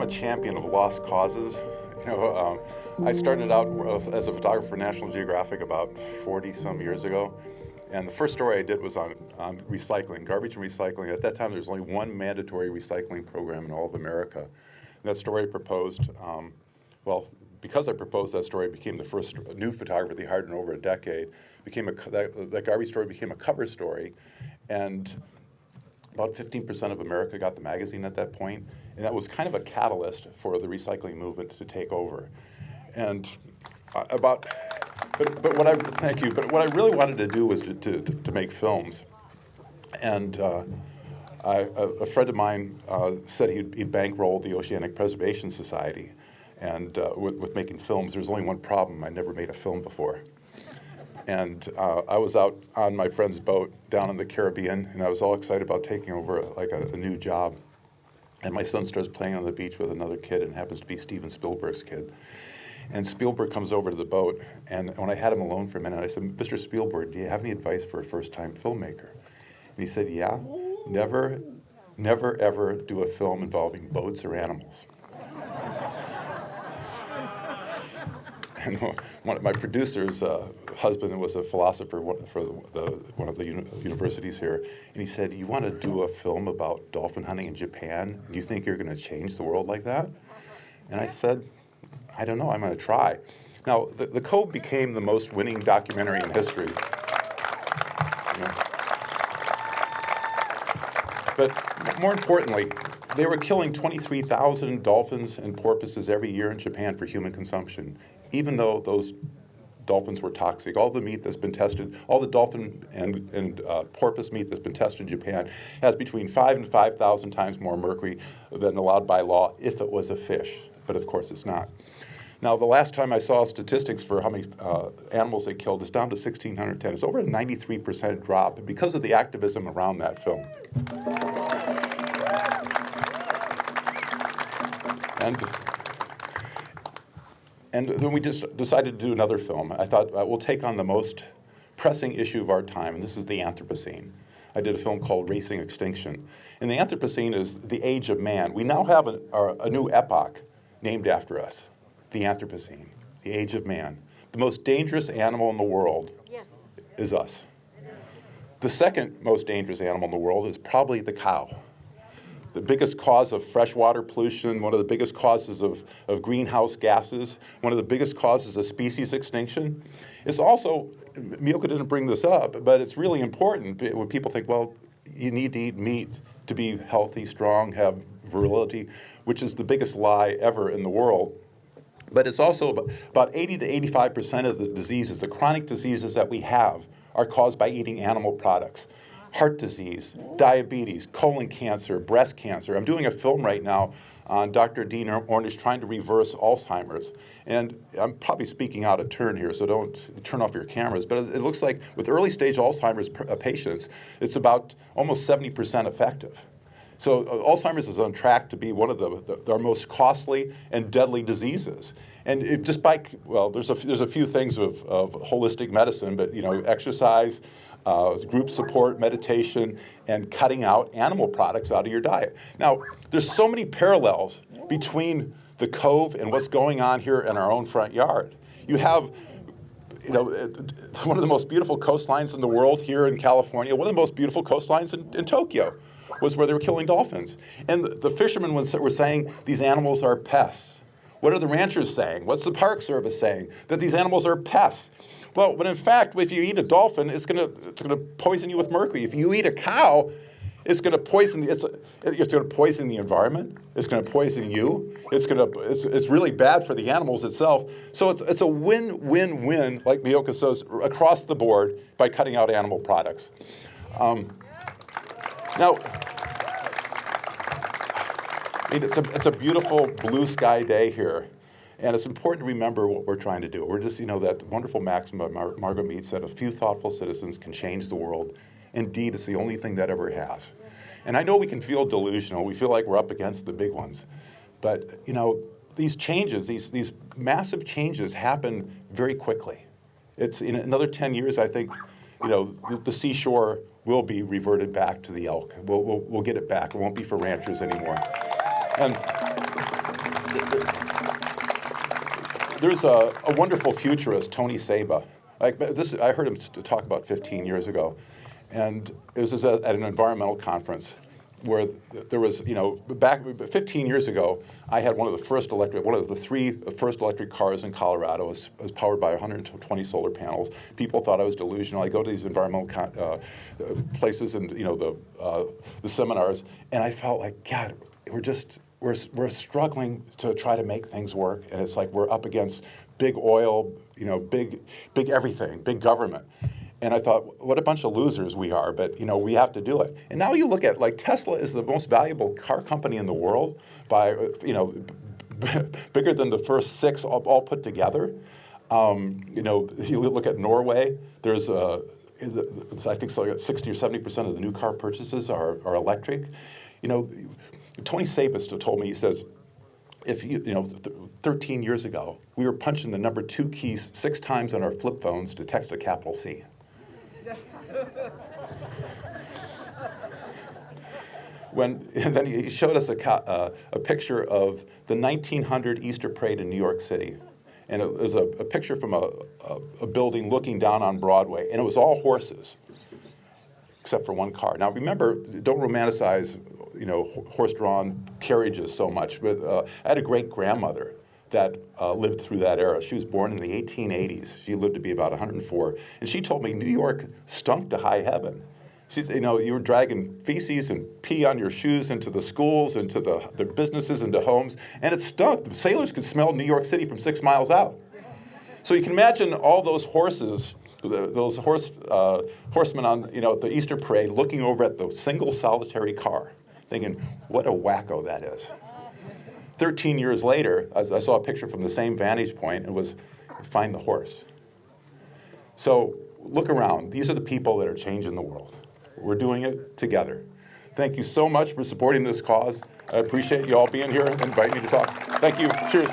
champion of lost causes. I started out as a photographer for National Geographic about 40-some years ago. And the first story I did was on recycling, garbage and recycling. At that time, there was only one mandatory recycling program in all of America. And that story proposed, because I proposed that story, it became the first new photographer they hired in over a decade. That garbage story became a cover story. And about 15% of America got the magazine at that point. And that was kind of a catalyst for the recycling movement to take over. And But what I really wanted to do was to make films, and a friend of mine said he'd bankroll the Oceanic Preservation Society, and with making films. There's only one problem: I never made a film before. And I was out on my friend's boat down in the Caribbean, and I was all excited about taking over a new job. And my son starts playing on the beach with another kid, and it happens to be Steven Spielberg's kid. And Spielberg comes over to the boat, and when I had him alone for a minute, I said, "Mr. Spielberg, do you have any advice for a first-time filmmaker?" And he said, "Yeah, never, ever do a film involving boats or animals." And one of my producer's husband was a philosopher for one of the universities here, and he said, "You want to do a film about dolphin hunting in Japan? Do you think you're going to change the world like that?" And I said, "I don't know, I'm going to try." Now, the Cove became the most winning documentary in history. But more importantly, they were killing 23,000 dolphins and porpoises every year in Japan for human consumption, even though those dolphins were toxic. All the meat that's been tested, all the dolphin and porpoise meat that's been tested in Japan has between 5,000 and 5,000 times more mercury than allowed by law if it was a fish. But of course it's not. Now, the last time I saw statistics for how many animals they killed is down to 1,610. It's over a 93% drop because of the activism around that film. And then we just decided to do another film. I thought we'll take on the most pressing issue of our time, and this is the Anthropocene. I did a film called Racing Extinction. And the Anthropocene is the age of man. We now have a new epoch named after us, the Anthropocene, the age of man. The most dangerous animal in the world is us. The second most dangerous animal in the world is probably the cow. The biggest cause of freshwater pollution, one of the biggest causes of greenhouse gases, one of the biggest causes of species extinction. It's also, Miyoka didn't bring this up, but it's really important when people think, well, you need to eat meat to be healthy, strong, have virility, which is the biggest lie ever in the world. But it's also about 80 to 85% of the diseases, the chronic diseases that we have, are caused by eating animal products. Heart disease, diabetes, colon cancer, breast cancer. I'm doing a film right now on Dr. Dean Ornish trying to reverse Alzheimer's. And I'm probably speaking out of turn here, so don't turn off your cameras. But it looks like with early stage Alzheimer's patients, it's about almost 70% effective. So Alzheimer's is on track to be one of our most costly and deadly diseases. And there's a few things of holistic medicine, but exercise, group support, meditation, and cutting out animal products out of your diet. Now, there's so many parallels between the Cove and what's going on here in our own front yard. You have one of the most beautiful coastlines in the world here in California, one of the most beautiful coastlines in Tokyo was where they were killing dolphins. And the fishermen were saying these animals are pests. What are the ranchers saying? What's the Park Service saying? That these animals are pests. Well, but in fact, if you eat a dolphin, it's going to poison you with mercury. If you eat a cow, it's going to poison the environment. It's going to poison you. It's really bad for the animals itself. So it's a win-win-win, like Miyoka says, across the board by cutting out animal products. Now, it's a beautiful blue sky day here. And it's important to remember what we're trying to do. We're just, that wonderful maxim of Margaret Mead said, a few thoughtful citizens can change the world. Indeed, it's the only thing that ever has. And I know we can feel delusional. We feel like we're up against the big ones. But, these changes, these massive changes happen very quickly. It's in another 10 years, I think, the seashore will be reverted back to the elk. We'll get it back. It won't be for ranchers anymore. And There's a wonderful futurist, Tony Seba. I heard him talk about 15 years ago, and it was at an environmental conference where there was, back 15 years ago, I had one of the three first electric cars in Colorado. It was powered by 120 solar panels. People thought I was delusional. I go to these environmental places and the seminars, and I felt like, God, we're struggling to try to make things work, and it's like we're up against big oil, big everything, big government. And I thought, what a bunch of losers we are, but we have to do it. And now you look at, like, Tesla is the most valuable car company in the world by, bigger than the first six all put together. You look at Norway, there's I think 60 or 70% of the new car purchases are electric. Tony Sabis told me, he says, 13 years ago, we were punching the number 2 keys 6 times on our flip phones to text a capital C. And then he showed us a picture of the 1900 Easter parade in New York City. And it was a picture from a building looking down on Broadway, and it was all horses, except for one car. Now remember, don't romanticize horse-drawn carriages so much, but I had a great-grandmother that lived through that era. She was born in the 1880s. She lived to be about 104. And she told me New York stunk to high heaven. She said, you were dragging feces and pee on your shoes into the schools, into the businesses, into homes, and it stunk. The sailors could smell New York City from 6 miles out. So you can imagine all those horses, those horsemen on the Easter parade looking over at the single solitary car, thinking, what a wacko that is. 13 years later, I saw a picture from the same vantage point, and was find the horse. So look around. These are the people that are changing the world. We're doing it together. Thank you so much for supporting this cause. I appreciate you all being here and inviting me to talk. Thank you. Cheers.